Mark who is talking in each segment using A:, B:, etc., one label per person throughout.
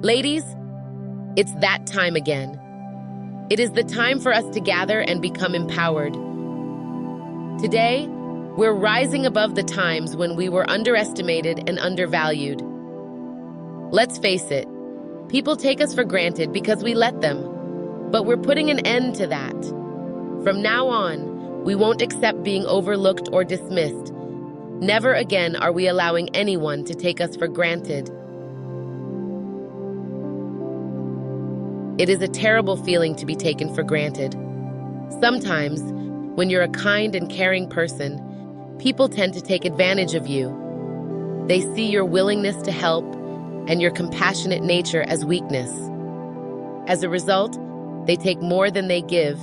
A: Ladies, it's that time again. It is the time for us to gather and become empowered. Today, we're rising above the times when we were underestimated and undervalued. Let's face it, people take us for granted because we let them, but we're putting an end to that. From now on, we won't accept being overlooked or dismissed. Never again are we allowing anyone to take us for granted. It is a terrible feeling to be taken for granted. Sometimes, when you're a kind and caring person, people tend to take advantage of you. They see your willingness to help and your compassionate nature as weakness. As a result, they take more than they give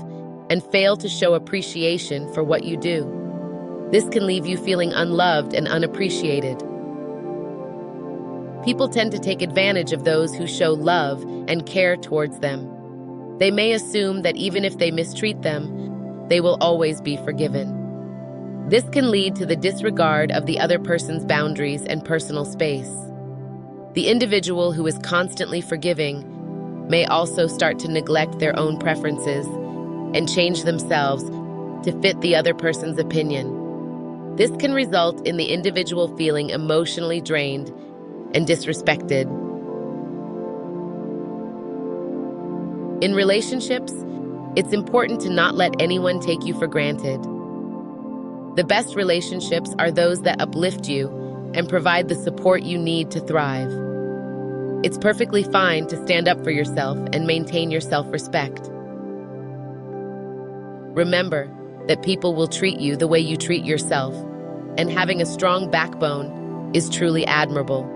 A: and fail to show appreciation for what you do. This can leave you feeling unloved and unappreciated. People tend to take advantage of those who show love and care towards them. They may assume that even if they mistreat them, they will always be forgiven. This can lead to the disregard of the other person's boundaries and personal space. The individual who is constantly forgiving may also start to neglect their own preferences and change themselves to fit the other person's opinion. This can result in the individual feeling emotionally drained and disrespected. In relationships, it's important to not let anyone take you for granted. The best relationships are those that uplift you and provide the support you need to thrive. It's perfectly fine to stand up for yourself and maintain your self-respect. Remember that people will treat you the way you treat yourself, and having a strong backbone is truly admirable.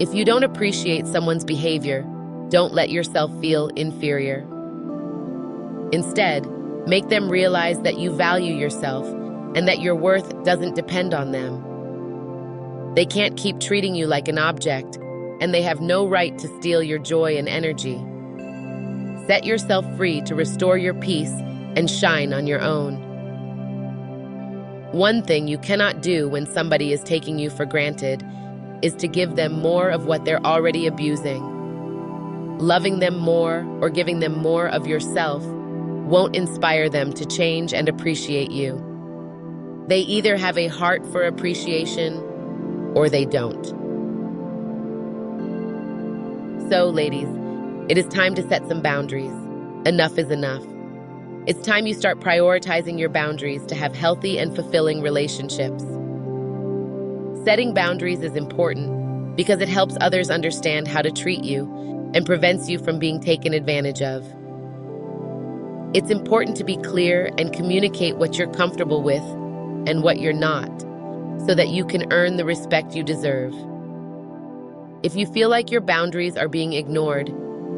A: If you don't appreciate someone's behavior, don't let yourself feel inferior. Instead, make them realize that you value yourself and that your worth doesn't depend on them. They can't keep treating you like an object, and they have no right to steal your joy and energy. Set yourself free to restore your peace and shine on your own. One thing you cannot do when somebody is taking you for granted is to give them more of what they're already abusing. Loving them more or giving them more of yourself won't inspire them to change and appreciate you. They either have a heart for appreciation or they don't. So, ladies, it is time to set some boundaries. Enough is enough. It's time you start prioritizing your boundaries to have healthy and fulfilling relationships. Setting boundaries is important because it helps others understand how to treat you and prevents you from being taken advantage of. It's important to be clear and communicate what you're comfortable with and what you're not, so that you can earn the respect you deserve. If you feel like your boundaries are being ignored,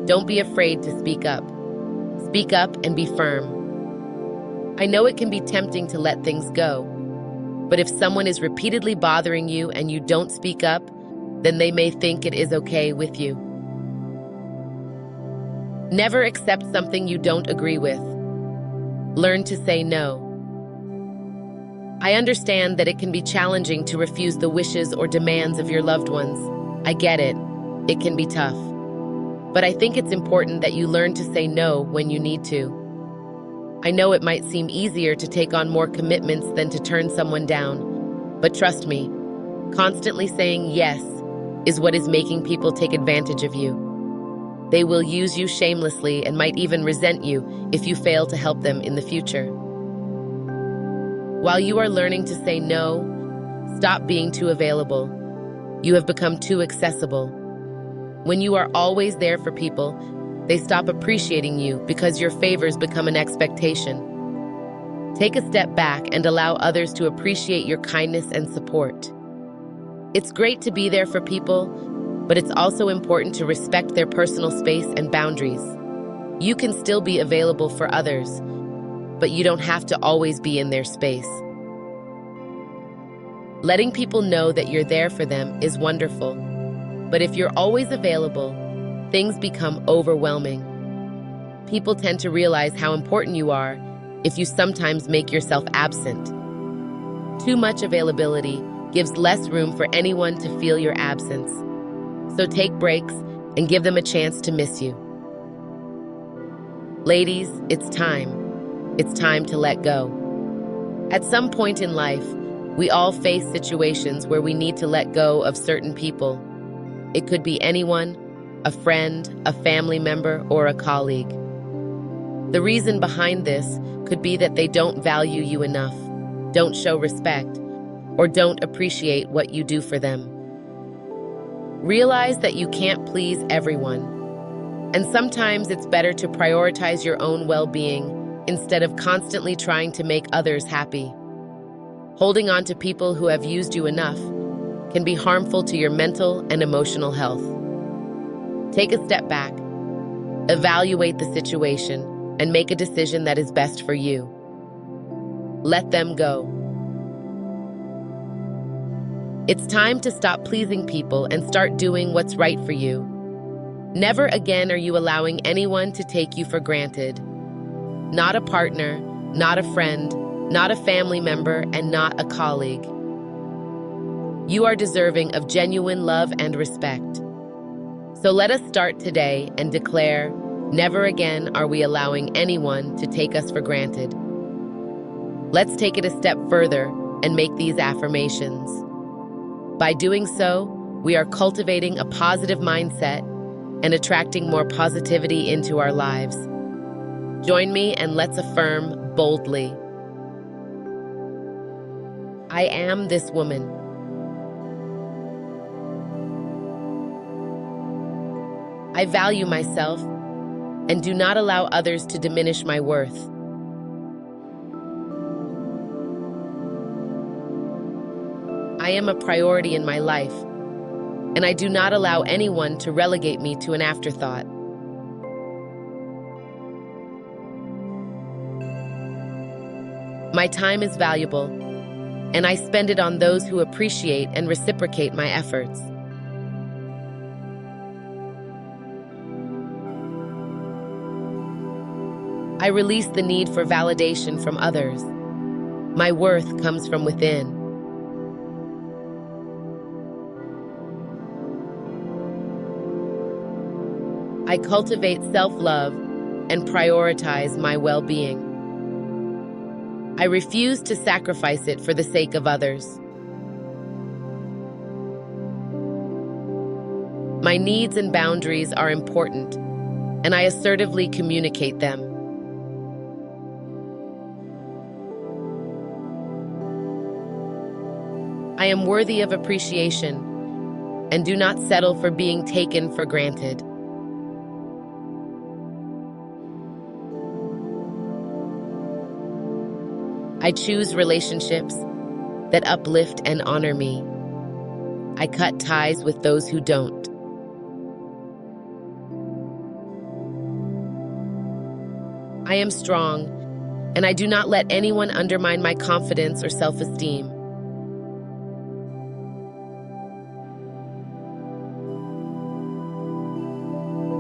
A: don't be afraid to speak up. Speak up and be firm. I know it can be tempting to let things go, but if someone is repeatedly bothering you and you don't speak up, then they may think it is okay with you. Never accept something you don't agree with. Learn to say no. I understand that it can be challenging to refuse the wishes or demands of your loved ones. I get it. It can be tough. But I think it's important that you learn to say no when you need to. I know it might seem easier to take on more commitments than to turn someone down, but trust me, constantly saying yes is what is making people take advantage of you. They will use you shamelessly and might even resent you if you fail to help them in the future. While you are learning to say no, stop being too available. You have become too accessible. When you are always there for people, they stop appreciating you because your favors become an expectation. Take a step back and allow others to appreciate your kindness and support. It's great to be there for people, but it's also important to respect their personal space and boundaries. You can still be available for others, but you don't have to always be in their space. Letting people know that you're there for them is wonderful, but if you're always available, things become overwhelming. People tend to realize how important you are if you sometimes make yourself absent. Too much availability gives less room for anyone to feel your absence. So take breaks and give them a chance to miss you. Ladies, it's time. It's time to let go. At some point in life, we all face situations where we need to let go of certain people. It could be anyone, a friend, a family member, or a colleague. The reason behind this could be that they don't value you enough, don't show respect, or don't appreciate what you do for them. Realize that you can't please everyone, and sometimes it's better to prioritize your own well-being instead of constantly trying to make others happy. Holding on to people who have used you enough can be harmful to your mental and emotional health. Take a step back, evaluate the situation, and make a decision that is best for you. Let them go. It's time to stop pleasing people and start doing what's right for you. Never again are you allowing anyone to take you for granted. Not a partner, not a friend, not a family member, and not a colleague. You are deserving of genuine love and respect. So let us start today and declare, never again are we allowing anyone to take us for granted. Let's take it a step further and make these affirmations. By doing so, we are cultivating a positive mindset and attracting more positivity into our lives. Join me and let's affirm boldly. I am this woman. I value myself and do not allow others to diminish my worth. I am a priority in my life, and I do not allow anyone to relegate me to an afterthought. My time is valuable, and I spend it on those who appreciate and reciprocate my efforts. I release the need for validation from others. My worth comes from within. I cultivate self-love and prioritize my well-being. I refuse to sacrifice it for the sake of others. My needs and boundaries are important, and I assertively communicate them. I am worthy of appreciation and do not settle for being taken for granted. I choose relationships that uplift and honor me. I cut ties with those who don't. I am strong, and I do not let anyone undermine my confidence or self-esteem.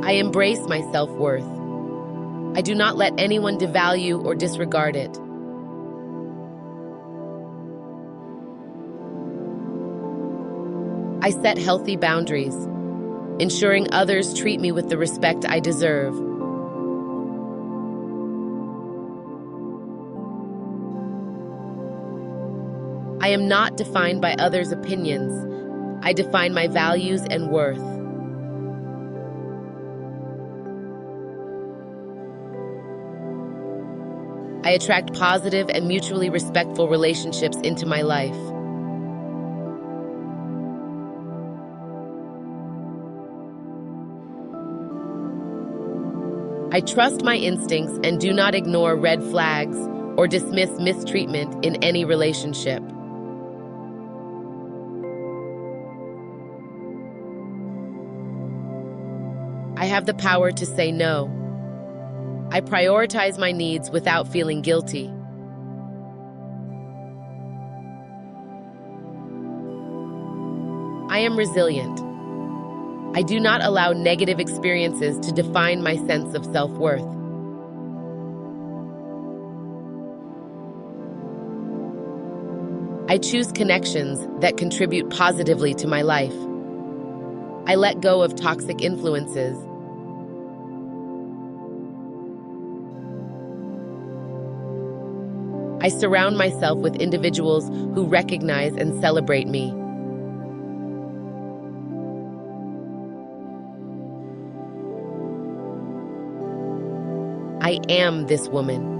A: I embrace my self-worth. I do not let anyone devalue or disregard it. I set healthy boundaries, ensuring others treat me with the respect I deserve. I am not defined by others' opinions. I define my values and worth. I attract positive and mutually respectful relationships into my life. I trust my instincts and do not ignore red flags or dismiss mistreatment in any relationship. I have the power to say no. I prioritize my needs without feeling guilty. I am resilient. I do not allow negative experiences to define my sense of self-worth. I choose connections that contribute positively to my life. I let go of toxic influences. I surround myself with individuals who recognize and celebrate me. I am this woman.